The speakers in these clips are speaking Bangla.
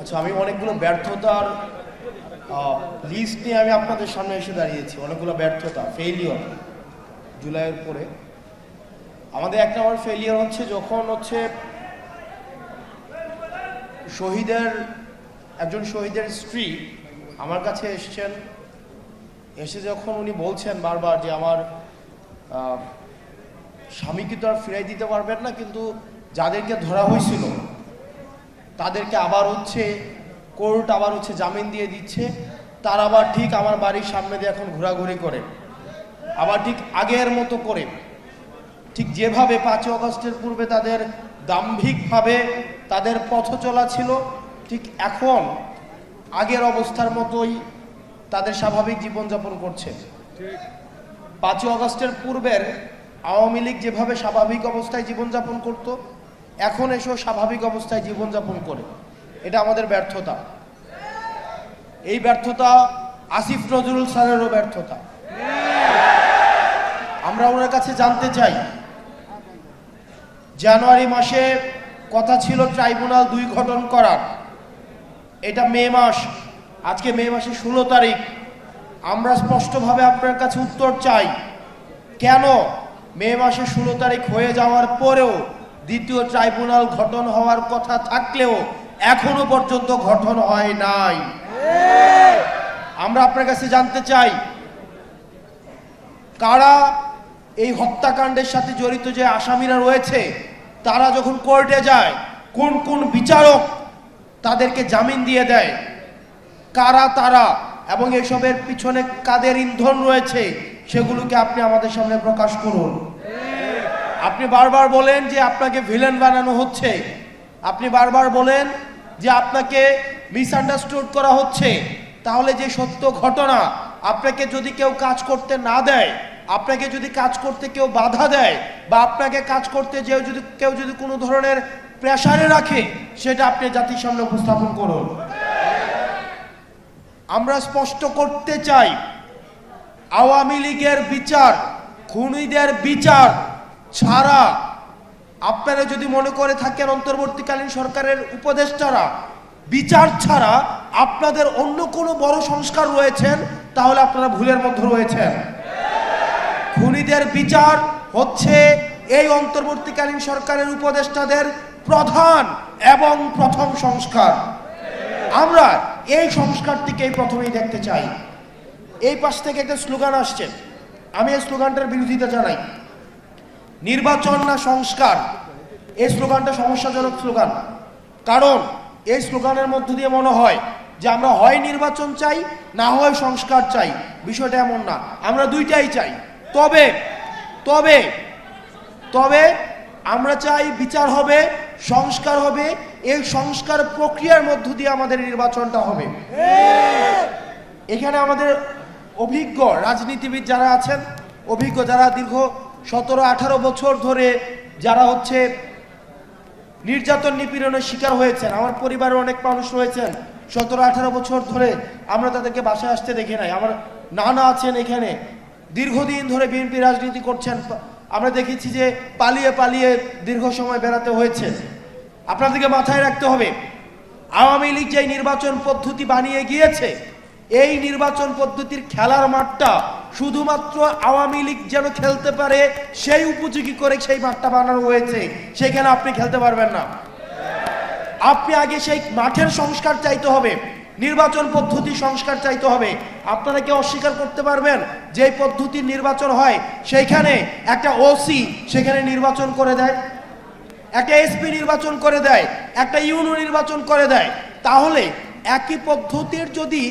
আচ্ছা, আমি অনেকগুলো ব্যর্থতার লিস্ট নিয়ে আমি আপনাদের সামনে এসে দাঁড়িয়েছি। অনেকগুলো ব্যর্থতা, ফেইলিওর জুলাইয়ের পরে। আমাদের এক নম্বর ফেইলিওর হচ্ছে যখন একজন শহীদের স্ত্রী আমার কাছে এসছেন, এসে যখন উনি বলছেন বারবার যে আমার স্বামীকে তো আর ফিরাই দিতে পারবেন না, কিন্তু যাদেরকে ধরা হয়েছিল তাদেরকে আবার কোর্ট আবার জামিন দিয়ে দিচ্ছে, তার আবার ঠিক আমার বাড়ির সামনে দিয়ে এখন ঘোরাঘুরি করে, আবার ঠিক আগের মতো করে, ঠিক যেভাবে 5 আগস্টের পূর্বে তাদের দাম্ভিকভাবে তাদের পথ চলা ছিল, ঠিক এখন আগের অবস্থার মতোই তাদের স্বাভাবিক জীবনযাপন করছে। 5 আগস্টের পূর্বের আওয়ামী লীগ যেভাবে স্বাভাবিক অবস্থায় জীবনযাপন করত, এখন এসেও স্বাভাবিক অবস্থায় জীবনযাপন করে। এটা আমাদের ব্যর্থতা। এই ব্যর্থতা আসিফ নজরুল স্যারেরও ব্যর্থতা। আমরা ওনার কাছে জানতে চাই, জানুয়ারি মাসে কথা ছিল ট্রাইব্যুনাল 2 গঠন করার, এটা মে মাস, আজকে মে মাসের 16 তারিখ। আমরা স্পষ্টভাবে আপনার কাছে উত্তর চাই, কেন মে মাসে 16 তারিখ হয়ে যাওয়ার পরেও দ্বিতীয় ট্রাইব্যুনাল গঠন হওয়ার কথা থাকলেও এখনো পর্যন্ত গঠন হয় নাই? আমরা আপনার কাছে জানতে চাই, কারা এই হত্যাকাণ্ডের সাথে জড়িত যে আসামিরা রয়েছে, তারা যখন কোর্টে যায় কোন কোন বিচারক তাদেরকে জামিন দিয়ে দেয়, কারা তারা, এবং এসবের পিছনে কাদের ইন্ধন রয়েছে, সেগুলোকে আপনি আমাদের সামনে প্রকাশ করুন। আপনি বারবার বলেন যে আপনাকে ভিলেন বানানো হচ্ছে, আপনি বারবার বলেন যে আপনাকে মিসআন্ডারস্টুড করা হচ্ছে। তাহলে যে সত্য ঘটনা, আপনাকে যদি কেউ কাজ করতে না দেয়, আপনাকে যদি কাজ করতে কেউ বাধা দেয়, বা আপনাকে কাজ করতে কেউ যদি কোনো ধরনের প্রেসারে রাখে, সেটা আপনি জাতির সামনে উপস্থাপন করুন। আমরা স্পষ্ট করতে চাই, আওয়ামী লীগের বিচার, খুনিদের বিচার ছাড়া, আপনারা যদি মনে করে থাকেন অন্তর্বর্তীকালীন সরকারের উপদেষ্টারা বিচার ছাড়া আপনাদের অন্য কোনো বড় সংস্কার রয়েছেন, তাহলে আপনারা ভুলের মধ্যে রয়েছেন। খুনিদের বিচার হচ্ছে এই অন্তর্বর্তীকালীন সরকারের উপদেষ্টাদের প্রধান এবং প্রথম সংস্কার। আমরা এই সংস্কারটিকেই প্রথমেই দেখতে চাই। এই পাশ থেকে একটা স্লোগান আসছে, আমি এই স্লোগানটার বিরোধিতা জানাই। নির্বাচন না সংস্কার, এই স্লোগানটা সমস্যাজনক স্লোগান। কারণ এই স্লোগানের মধ্য দিয়ে মনে হয় যে আমরা হয় নির্বাচন চাই, না হয় সংস্কার চাই। বিষয়টা এমন না, আমরা দুইটাই চাই। তবে তবে তবে আমরা চাই বিচার হবে, সংস্কার হবে, এই সংস্কার প্রক্রিয়ার মধ্য দিয়ে আমাদের নির্বাচনটা হবে। এখানে আমাদের অভিজ্ঞ রাজনীতিবিদ যারা আছেন, অভিজ্ঞ যারা দীর্ঘ 17-18 বছর ধরে যারা নির্যাতন নিপীড়নের শিকার হয়েছেন, আমার পরিবারের অনেক মানুষ রয়েছেন 17-18 বছর ধরে, আমরা তাদেরকে বাসায় আসতে দেখি নাই। আমার নানা আছেন এখানে, দীর্ঘদিন ধরে বিএনপি রাজনীতি করছেন, আমরা দেখেছি যে পালিয়ে পালিয়ে দীর্ঘ সময় বেড়াতে হয়েছে। আপনাদেরকে মাথায় রাখতে হবে, আওয়ামী লীগ যে নির্বাচন পদ্ধতি বানিয়ে গিয়েছে, এই নির্বাচন পদ্ধতির খেলার মাঠটা শুধুমাত্র আওয়ামী লীগ যেন খেলতে পারে সেই উপযোগী করে সেই মাঠটা বানানো হয়েছে। সেখানে আপনি খেলতে পারবেন না। আপনি আগে সেই মাঠের সংস্কার চাইতে হবে, নির্বাচন পদ্ধতি সংস্কার চাইতে হবে। আপনারা কি অস্বীকার করতে পারবেন যে পদ্ধতির নির্বাচন হয়, সেইখানে একটা ওসি সেখানে নির্বাচন করে দেয়, একটা এসপি নির্বাচন করে দেয়, একটা ইউনো নির্বাচন করে দেয়? তাহলে একই পদ্ধতির যদি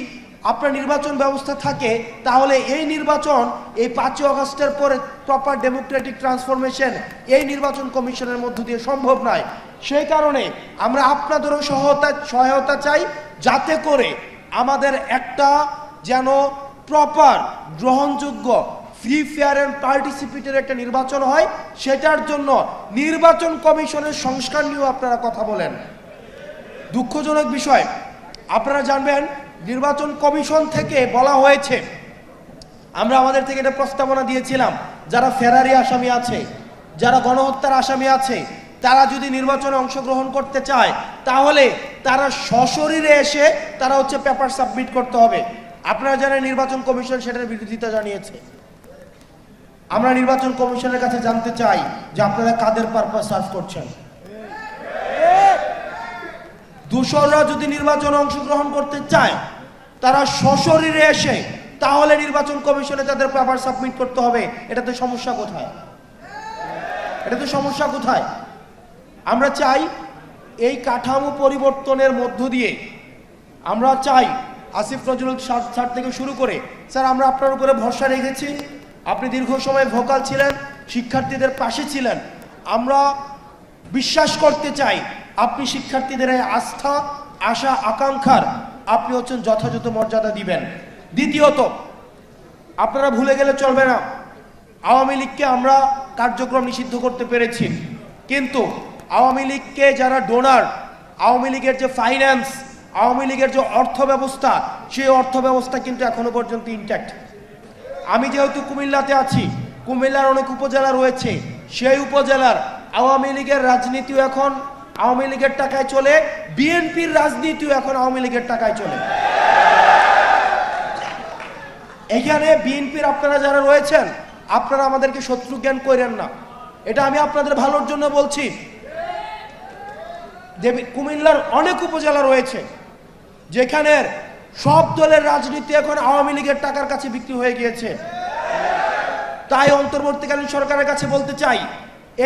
আপনার নির্বাচন ব্যবস্থা থাকে, তাহলে এই নির্বাচন এই 5 আগস্টের পরে প্রপার ডেমোক্রেটিক ট্রান্সফরমেশন এই নির্বাচন কমিশনের মধ্য দিয়ে সম্ভব নয়। সেই কারণে আমরা আপনাদেরও সহায়তা চাই, যাতে করে আমাদের একটা যেন প্রপার গ্রহণযোগ্য ফ্রি ফেয়ার অ্যান্ড পার্টিসিপেটের একটা নির্বাচন হয়। সেটার জন্য নির্বাচন কমিশনের সংস্কার নিয়েও আপনারা কথা বলেন। দুঃখজনক বিষয়, আপনারা জানবেন নির্বাচন কমিশন থেকে বলা হয়েছে, আমরা আমাদের থেকে এটা প্রস্তাবনা দিয়েছিলাম, যারা ফেরারি আসামি আছে, যারা গণহত্যার আসামি আছে, তারা যদি নির্বাচনে অংশগ্রহণ করতে চায় তাহলে তারা সশরীরে এসে তারা হচ্ছে পেপার সাবমিট করতে হবে। আপনারা জানেন নির্বাচন কমিশন সেটার বিরোধিতা জানিয়েছে। আমরা নির্বাচন কমিশনের কাছে জানতে চাই যে আপনারা কাদের পারপাস সার্ভ করছেন। দূষণরা যদি নির্বাচনে অংশগ্রহণ করতে চায় তারা সশরীরে এসে তাহলে নির্বাচন কমিশনে তাদের পেপার সাবমিট করতে হবে। এটাতে সমস্যা কোথায়? এটাতে সমস্যা কোথায়? আমরা চাই এই কাঠামো পরিবর্তনের মধ্য দিয়ে আমরা চাই আসিফ নজরুল স্যার থেকে শুরু করে স্যার আমরা আপনার উপরে ভরসা রেখেছি, আপনি দীর্ঘ সময় ভোকাল ছিলেন, শিক্ষার্থীদের পাশে ছিলেন। আমরা বিশ্বাস করতে চাই আপনি শিক্ষার্থীদের আস্থা আশা আকাঙ্ক্ষার আপনি হচ্ছেন যথাযথ মর্যাদা দিবেন। দ্বিতীয়ত, আপনারা ভুলে গেলে চলবে না, আওয়ামী লীগকে আমরা কার্যক্রম নিষিদ্ধ করতে পেরেছি, কিন্তু আওয়ামী লীগকে যারা ডোনার, আওয়ামী লীগের যে ফাইন্যান্স, আওয়ামী লীগের যে অর্থ ব্যবস্থা, সেই অর্থ ব্যবস্থা কিন্তু এখনো পর্যন্ত ইনট্যাক্ট। আমি যেহেতু কুমিল্লাতে আছি, কুমিল্লার অনেক উপজেলা রয়েছে, সেই উপজেলার আওয়ামী লীগের রাজনীতিও এখন আওয়ামী লীগের টাকায় চলে, বিএনপির রাজনীতিও এখন আওয়ামী লীগের টাকায় চলে। এখানে বিএনপির আপনারা যারা রয়েছেন আপনারা আমাদেরকে শত্রু জ্ঞান করেন না, এটা আমি আপনাদের ভালোর জন্য বলছি। কুমিল্লার অনেক উপজেলা রয়েছে যেখানে সব দলের রাজনীতি এখন আওয়ামী লীগের টাকার কাছে বিক্রি হয়ে গিয়েছে। তাই অন্তর্বর্তীকালীন সরকারের কাছে বলতে চাই,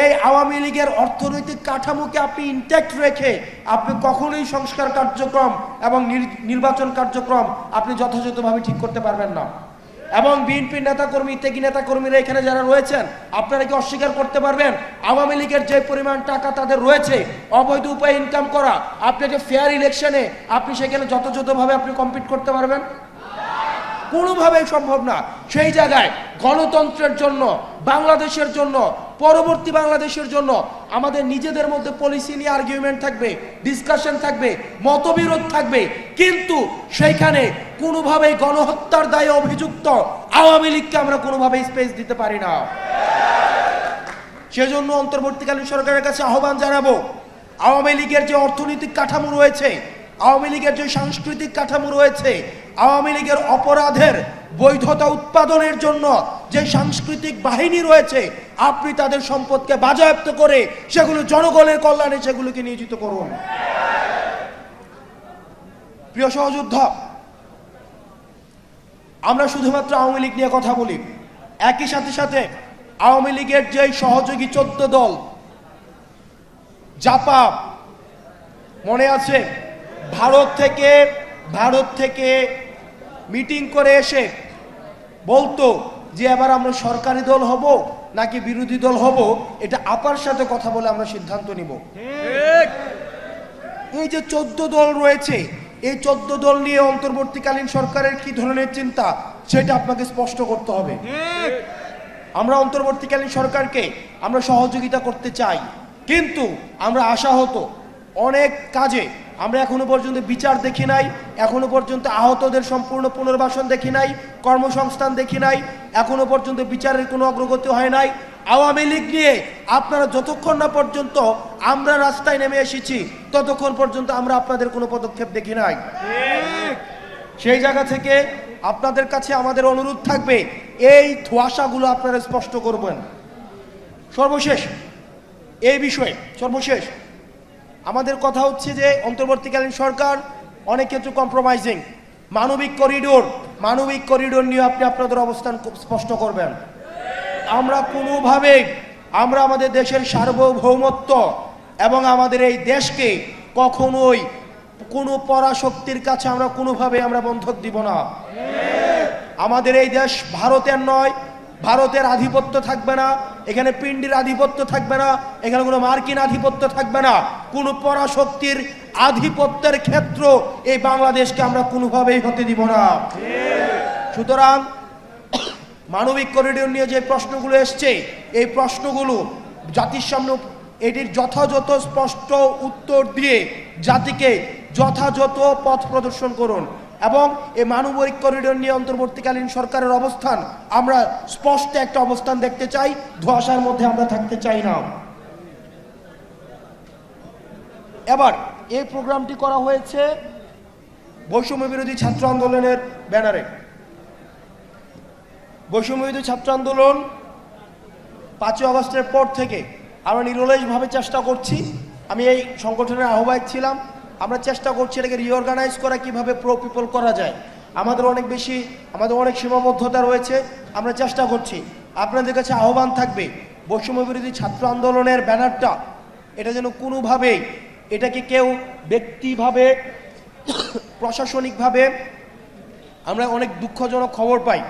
এই আওয়ামী লীগের অর্থনৈতিক কাঠামোকে আপনি ইনট্যাক্ট রেখে আপনি কখনোই সংস্কার কার্যক্রম এবং নির্বাচন কার্যক্রম আপনি যথাযথভাবে ঠিক করতে পারবেন না। এবং বিএনপির নেতাকর্মী, ত্যাগী নেতাকর্মীরা এখানে যারা রয়েছেন আপনারা কি অস্বীকার করতে পারবেন আওয়ামী লীগের যে পরিমাণ টাকা তাদের রয়েছে অবৈধ উপায়ে ইনকাম করা, আপনি যে ফেয়ার ইলেকশনে আপনি সেখানে যথাযথভাবে আপনি কম্পিট করতে পারবেন? কোনোভাবেই সম্ভব না। সেই জায়গায় গণতন্ত্রের জন্য, বাংলাদেশের জন্য, পরবর্তী বাংলাদেশের জন্য আমাদের নিজেদের মধ্যে পলিসি নিয়ে আর্গুমেন্ট থাকবে, ডিসকাশন থাকবে, মতবিরোধ থাকবে, কিন্তু সেইখানে কোনোভাবেই গণহত্যার দায়ে অভিযুক্ত আওয়ামী লীগকে আমরা কোনোভাবেই স্পেস দিতে পারি না। সেজন্য অন্তর্বর্তীকালীন সরকারের কাছে আহ্বান জানাবো, আওয়ামী লীগের যে অর্থনৈতিক কাঠামো রয়েছে, আওয়ামী লীগের যে সাংস্কৃতিক কাঠামো রয়েছে, আওয়ামী লীগের অপরাধের বৈধতা উৎপাদনের জন্য যে সাংস্কৃতিক বাহিনী রয়েছে আপনি তাদের সম্পদকে বাজেয়াপ্ত করে সেগুলো জনগণের কল্যাণে সেগুলোকে নিয়োজিত করুন। প্রিয় সহযোদ্ধা, আমরা শুধুমাত্র আওয়ামী লীগ নিয়ে কথা বলি, একই সাথে সাথে আওয়ামী লীগের যে সহযোগী 14 দল জাপা, মনে আছে ভারত থেকে মিটিং করে এসে বলতো যে এবার আমরা সরকারি দল হব নাকি বিরোধী দল হব, এটা আপার সাথে কথা বলে আমরা সিদ্ধান্ত নিব। এই যে 14 দল রয়েছে, এই 14 দল নিয়ে অন্তর্বর্তীকালীন সরকারের কি ধরনের চিন্তা সেটা আপনাকে স্পষ্ট করতে হবে। আমরা অন্তর্বর্তীকালীন সরকারকে আমরা সহযোগিতা করতে চাই, কিন্তু আমরা আশাহত অনেক কাজে আমরা এখনো পর্যন্ত বিচার দেখি নাই, এখনো পর্যন্ত আহতদের সম্পূর্ণ পুনর্বাসন দেখি নাই, কর্মসংস্থান দেখি নাই, এখনো পর্যন্ত বিচারের কোনো অগ্রগতি হয় নাই। আওয়ামী লীগ নিয়ে আপনারা যতক্ষণ না পর্যন্ত আমরা রাস্তায় নেমে এসেছি ততক্ষণ পর্যন্ত আমরা আপনাদের কোনো পদক্ষেপ দেখি নাই। সেই জায়গা থেকে আপনাদের কাছে আমাদের অনুরোধ থাকবে এই ধোঁয়াশাগুলো আপনারা স্পষ্ট করবেন। সর্বশেষ এই বিষয়ে আমাদের কথা হচ্ছে যে অন্তর্বর্তীকালীন সরকার অনেক ক্ষেত্রে কম্প্রোমাইজিং। মানবিক করিডোর নিয়ে আপনি আপনাদের অবস্থান স্পষ্ট করবেন। আমরা কোনোভাবেই আমরা আমাদের দেশের সার্বভৌমত্ব এবং আমাদের এই দেশকে কখনোই কোনো পরাশক্তির কাছে আমরা কোনোভাবে আমরা বন্ধক দিব না। আমাদের এই দেশ ভারতের নয়, ভারতের আধিপত্য থাকবে না, এখানে পিন্ডির আধিপত্য থাকবে না, এখানে কোনো মার্কিন আধিপত্য থাকবে না, কোনো পরাশক্তির আধিপত্যের ক্ষেত্র এই বাংলাদেশকে আমরা কোনোভাবেই হতে দিব না। সুতরাং মানবিক করিডোর নিয়ে যে প্রশ্নগুলো এসছে, এই প্রশ্নগুলো জাতির সামনে এটির যথাযথ স্পষ্ট উত্তর দিয়ে জাতিকে যথাযথ পথ প্রদর্শন করুন। এবং এই মানবিক করিডোর নিয়ে অন্তর্বর্তীকালীন সরকারের অবস্থান আমরা স্পষ্ট একটা অবস্থান দেখতে চাই, ধোঁয়াশার মধ্যে আমরা থাকতে চাই না। এবার এই প্রোগ্রামটি করা হয়েছে বৈষম্য বিরোধী ছাত্র আন্দোলনের ব্যানারে। বৈষম্য বিরোধী ছাত্র আন্দোলন 5ই আগস্টের পর থেকে আমরা নিরলসভাবে চেষ্টা করছি, আমি এই সংগঠনের আহ্বায়ক ছিলাম, আমরা চেষ্টা করছি এটাকে রিঅর্গানাইজ করা, কিভাবে প্রো পিপল করা যায়। আমাদের অনেক সীমাবদ্ধতা রয়েছে, আমরা চেষ্টা করছি। আপনাদের কাছে আহ্বান থাকবে বৈষম্য বিরোধী ছাত্র আন্দোলনের ব্যানারটা এটা যেন কোনোভাবেই এটাকে কেউ ব্যক্তিভাবে প্রশাসনিকভাবে, আমরা অনেক দুঃখজনক খবর পাই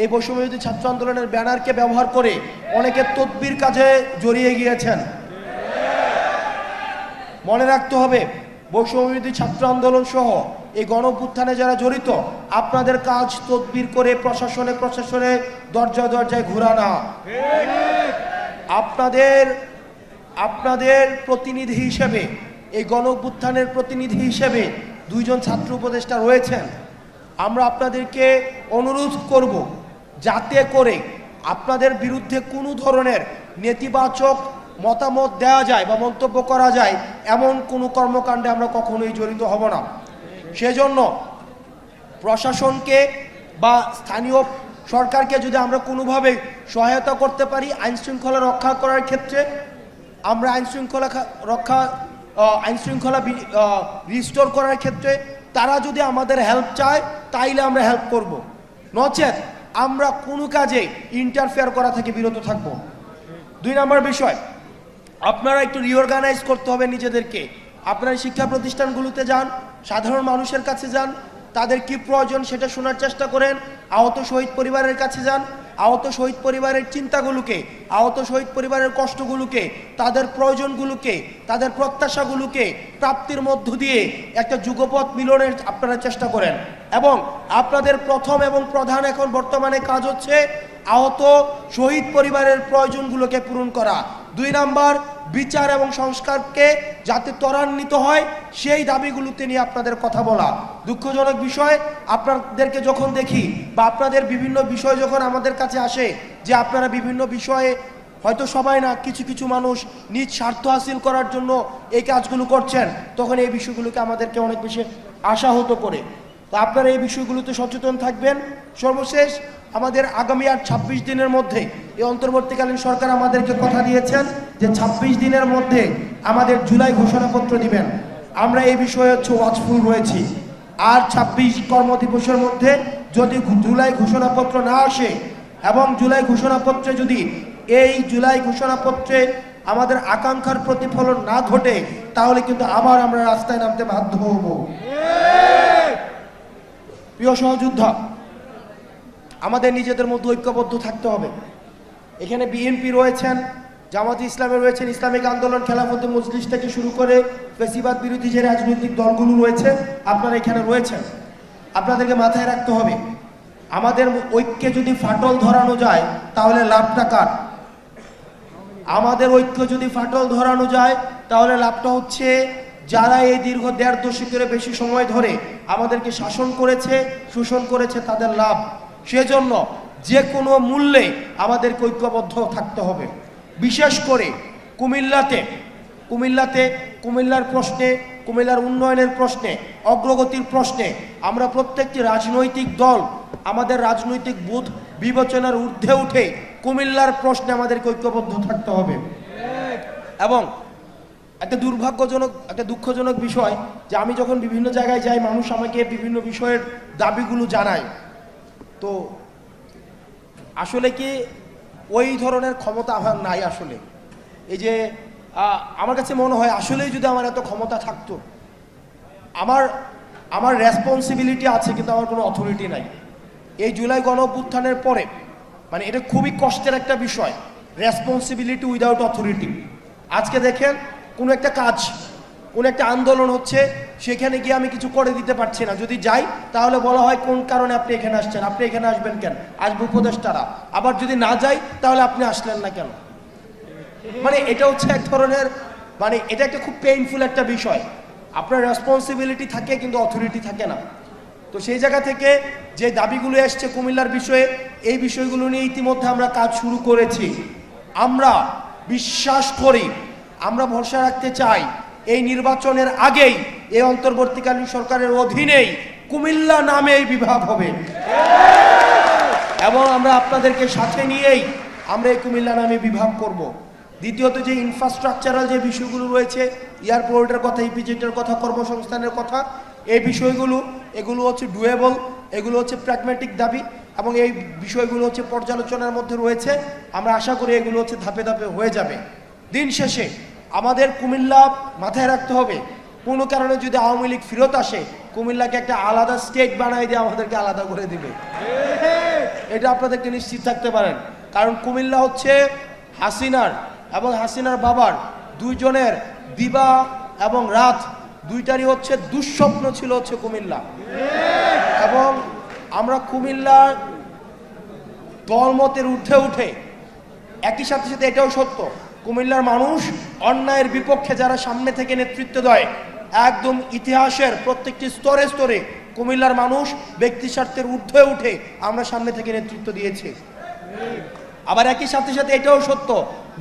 এই বৈষম্য বিরোধী ছাত্র আন্দোলনের ব্যানারকে ব্যবহার করে অনেকে তদবির কাজে জড়িয়ে গিয়েছেন। মনে রাখতে হবে বৈষম্য বিরোধী ছাত্র আন্দোলন সহ এই গণঅভ্যুত্থানে যারা জড়িত, আপনাদের কাজ তদবির করে প্রশাসনে দরজায় ঘোরা না। আপনাদের প্রতিনিধি হিসেবে, এই গণঅভ্যুত্থানের প্রতিনিধি হিসেবে 2 জন ছাত্র উপদেষ্টা রয়েছেন। আমরা আপনাদেরকে অনুরোধ করব যাতে করে আপনাদের বিরুদ্ধে কোনো ধরনের নেতিবাচক মতামত দেওয়া যায় বা মন্তব্য করা যায় এমন কোনো কর্মকাণ্ডে আমরা কখনোই জড়িত হব না। সেজন্য প্রশাসনকে বা স্থানীয় সরকারকে যদি আমরা কোনোভাবে সহায়তা করতে পারি আইন শৃঙ্খলা রক্ষা করার ক্ষেত্রে, আমরা আইন শৃঙ্খলা রিস্টোর করার ক্ষেত্রে তারা যদি আমাদের হেল্প চায় তাইলে আমরা হেল্প করব, নচেত আমরা কোনো কাজে ইন্টারফেয়ার করা থেকে বিরত থাকব। 2 নম্বর বিষয়, আপনারা একটু রিঅর্গানাইজ করতে হবে নিজেদেরকে। আপনারা শিক্ষা প্রতিষ্ঠানগুলোতে যান, সাধারণ মানুষের কাছে যান, তাদের কি প্রয়োজন সেটা শোনার চেষ্টা করেন। আহত শহীদ পরিবারের কাছে যান, আহত শহীদ পরিবারের চিন্তাগুলোকে, আহত শহীদ পরিবারের কষ্টগুলোকে, তাদের প্রয়োজনগুলোকে, তাদের প্রত্যাশাগুলোকে প্রাপ্তির মধ্য দিয়ে একটা যুগপথ মিলনের আপনারা চেষ্টা করেন। এবং আপনাদের প্রথম এবং প্রধান এখন বর্তমানে কাজ হচ্ছে আহত শহীদ পরিবারের প্রয়োজনগুলোকে পূরণ করা। 2 নাম্বার, বিচার এবং সংস্কারকে যাতে ত্বরান্বিত হয় সেই দাবিগুলোতে নিয়ে আপনাদের কথা বলা। দুঃখজনক বিষয়, আপনাদেরকে যখন দেখি বা আপনাদের বিভিন্ন বিষয় যখন আমাদের কাছে আসে যে আপনারা বিভিন্ন বিষয়ে, হয়তো সবাই না, কিছু মানুষ নিজ স্বার্থ হাসিল করার জন্য এই কাজগুলো করছেন, তখন এই বিষয়গুলোকে আমাদেরকে অনেক বেশি আশাহত করে। তো আপনারা এই বিষয়গুলোতে সচেতন থাকবেন। সর্বশেষ, আমাদের আগামী আর 26 দিনের মধ্যে এই অন্তর্বর্তীকালীন সরকার আমাদেরকে কথা দিয়েছেন যে 26 দিনের মধ্যে আমাদের জুলাই ঘোষণাপত্র দিবেন। আমরা এই বিষয়ে ওয়াচফুল রয়েছি। আর 26 কর্মদিবসের মধ্যে যদি জুলাই ঘোষণাপত্র না আসে এবং জুলাই ঘোষণাপত্রে যদি এই জুলাই ঘোষণাপত্রে আমাদের আকাঙ্ক্ষার প্রতিফলন না ঘটে তাহলে কিন্তু আবার আমরা রাস্তায় নামতে বাধ্য হব। প্রিয় সহযোদ্ধা, আমাদের নিজেদের মধ্যে ঐক্যবদ্ধ থাকতে হবে। এখানে বিএনপি রয়েছেন, জামাতে ইসলামে রয়েছেন, ইসলামিক আন্দোলন, খেলাফতে মজলিস থেকে শুরু করে ফ্যাসিবাদ বিরোধী যে রাজনৈতিক দলগুলো রয়েছে আপনারা এখানে রয়েছেন। আপনাদেরকে মাথায় রাখতে হবে আমাদের ঐক্যে যদি ফাটল ধরানো যায় তাহলে লাভটা কার? আমাদের ঐক্য যদি ফাটল ধরানো যায় তাহলে লাভটা হচ্ছে যারা এই দীর্ঘ 1.5 দশকের বেশি সময় ধরে আমাদেরকে শাসন করেছে, শোষণ করেছে, তাদের লাভ। সেজন্য যে কোনো মূল্যে আমাদেরকে ঐক্যবদ্ধ থাকতে হবে। বিশেষ করে কুমিল্লার প্রশ্নে, কুমিল্লার উন্নয়নের প্রশ্নে, অগ্রগতির প্রশ্নে আমরা প্রত্যেকটি রাজনৈতিক দল আমাদের রাজনৈতিক বোধ বিবেচনার ঊর্ধ্বে উঠে কুমিল্লার প্রশ্নে আমাদেরকে ঐক্যবদ্ধ থাকতে হবে। এবং একটা দুঃখজনক বিষয় যে আমি যখন বিভিন্ন জায়গায় যাই, মানুষ আমাকে বিভিন্ন বিষয়ের দাবিগুলো জানায়, তো আসলে কি ওই ধরনের ক্ষমতা আমার নাই। আসলে এই যে আমার কাছে মনে হয় আসলেই যদি আমার এত ক্ষমতা থাকতো, আমার রেসপন্সিবিলিটি আছে কিন্তু আমার কোনো অথরিটি নাই। এই জুলাই গণঅভ্যুত্থানের পরে মানে এটা খুবই কষ্টের একটা বিষয়, রেসপন্সিবিলিটি উইদাউট অথরিটি। আজকে দেখেন কোনো একটা কাজ, কোনো একটা আন্দোলন হচ্ছে, সেখানে গিয়ে আমি কিছু করে দিতে পারছি না। যদি যাই তাহলে বলা হয় কোন কারণে আপনি এখানে আসছেন, আপনি এখানে আসবেন কেন, আসবে উপদেষ্টারা। আবার যদি না যাই তাহলে আপনি আসলেন না কেন। মানে এটা হচ্ছে এক ধরনের, মানে এটা একটা খুব পেইনফুল একটা বিষয়। আপনার রেসপন্সিবিলিটি থাকে কিন্তু অথরিটি থাকে না। তো সেই জায়গা থেকে যে দাবিগুলো এসছে কুমিল্লার বিষয়ে, এই বিষয়গুলো নিয়ে ইতিমধ্যে আমরা কাজ শুরু করেছি। আমরা বিশ্বাস করি, আমরা ভরসা রাখতে চাই এই নির্বাচনের আগেই এই অন্তর্বর্তীকালীন সরকারের অধীনেই কুমিল্লা নামে এই বিভাগ হবে এবং আমরা আপনাদেরকে সাথে নিয়েই আমরা এই কুমিল্লা নামে বিভাগ করব। দ্বিতীয়ত যে ইনফ্রাস্ট্রাকচারাল যে বিষয়গুলো রয়েছে, এয়ারপোর্টের কথা, ইপিজেটের কথা, কর্মসংস্থানের কথা, এই বিষয়গুলো এগুলো হচ্ছে ডুয়েবল, এগুলো হচ্ছে প্র্যাগম্যাটিক দাবি এবং এই বিষয়গুলো হচ্ছে পর্যালোচনার মধ্যে রয়েছে। আমরা আশা করি এগুলো হচ্ছে ধাপে ধাপে হয়ে যাবে। দিন শেষে আমাদের কুমিল্লা মাথায় রাখতে হবে, কোনো কারণে যদি আওয়ামী লীগ ফেরত আসে, কুমিল্লাকে একটা আলাদা স্টেট বানাই দিয়ে আমাদেরকে আলাদা করে দিবে, এটা আপনাদেরকে নিশ্চিত থাকতে পারেন। কারণ কুমিল্লা হচ্ছে হাসিনার এবং হাসিনার বাবার দুইজনের দিবা এবং রাত দুইটারই হচ্ছে দুঃস্বপ্ন ছিল হচ্ছে কুমিল্লা। এবং আমরা কুমিল্লার দলমতের ঊর্ধ্বে উঠে একই সাথে সাথে এটাও সত্য, কুমিল্লার মানুষ অন্যায়ের বিপক্ষে যারা সামনে থেকে নেতৃত্ব দেয়, একদম ইতিহাসের প্রত্যেকটি স্তরে স্তরে কুমিল্লার মানুষ ব্যক্তি স্বার্থের ঊর্ধ্বে উঠে আমরা সামনে থেকে নেতৃত্ব দিয়েছি। আবার একই সাথে সাথে এটাও সত্য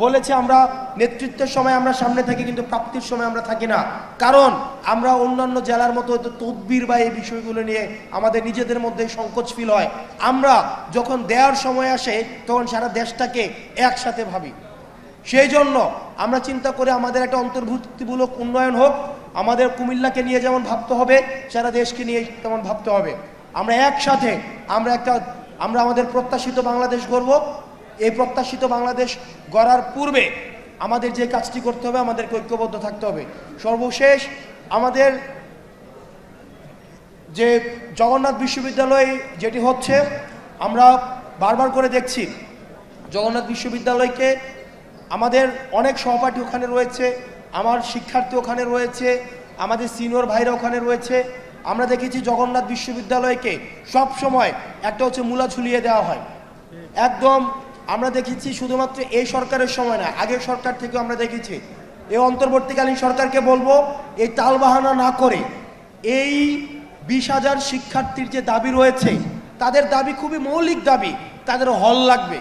বলেছে, আমরা নেতৃত্বের সময় আমরা সামনে থাকি, কিন্তু প্রাপ্তির সময় আমরা থাকি না। কারণ আমরা অন্যান্য জেলার মতো তদবির বা এই বিষয়গুলো নিয়ে আমাদের নিজেদের মধ্যে সংকোচ ফিল হয়। আমরা যখন দেওয়ার সময় আসে তখন সারা দেশটাকে একসাথে ভাবি। সেই জন্য আমরা চিন্তা করে আমাদের একটা অন্তর্ভুক্তিমূলক উন্নয়ন হোক, আমাদের কুমিল্লাকে নিয়ে যেমন ভাবতে হবে, সারা দেশকে নিয়ে তেমন ভাবতে হবে। আমরা একসাথে আমরা আমাদের প্রত্যাশিত বাংলাদেশ গড়ব। এই প্রত্যাশিত বাংলাদেশ গড়ার পূর্বে আমাদের যে কাজটি করতে হবে, আমাদেরকে ঐক্যবদ্ধ থাকতে হবে। সর্বশেষ আমাদের যে জগন্নাথ বিশ্ববিদ্যালয় যেটি হচ্ছে, আমরা বারবার করে দেখছি জগন্নাথ বিশ্ববিদ্যালয়কে আমাদের অনেক সহপাঠী ওখানে রয়েছে, আমার শিক্ষার্থী ওখানে রয়েছে, আমাদের সিনিয়র ভাইরা ওখানে রয়েছে। আমরা দেখেছি জগন্নাথ বিশ্ববিদ্যালয়কে সব সময় একটা হচ্ছে মূলা ঝুলিয়ে দেওয়া হয়। একদম আমরা দেখেছি শুধুমাত্র এই সরকারের সময় না, আগের সরকার থেকেও আমরা দেখেছি। এই অন্তর্বর্তীকালীন সরকারকে বলবো, এই তালবাহানা না করে এই 20,000 শিক্ষার্থীর যে দাবি রয়েছে, তাদের দাবি খুবই মৌলিক দাবি। তাদের হল লাগবে,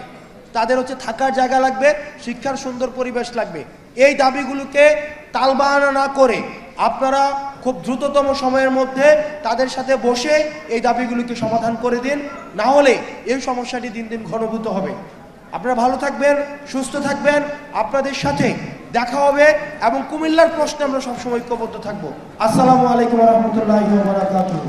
তাদের হচ্ছে থাকার জায়গা লাগবে, শিক্ষার সুন্দর পরিবেশ লাগবে। এই দাবিগুলোকে তালবাহানা না করে আপনারা খুব দ্রুততম সময়ের মধ্যে তাদের সাথে বসে এই দাবিগুলোকে সমাধান করে দিন, না হলে এই সমস্যাটি দিন দিন ঘনীভূত হবে। আপনারা ভালো থাকবেন, সুস্থ থাকবেন, আপনাদের সাথে দেখা হবে এবং কুমিল্লার প্রশ্নে আমরা সবসময় ঐক্যবদ্ধ থাকবো। আসসালামু আলাইকুম ওয়া রাহমাতুল্লাহি ওয়া বারাকাতুহু।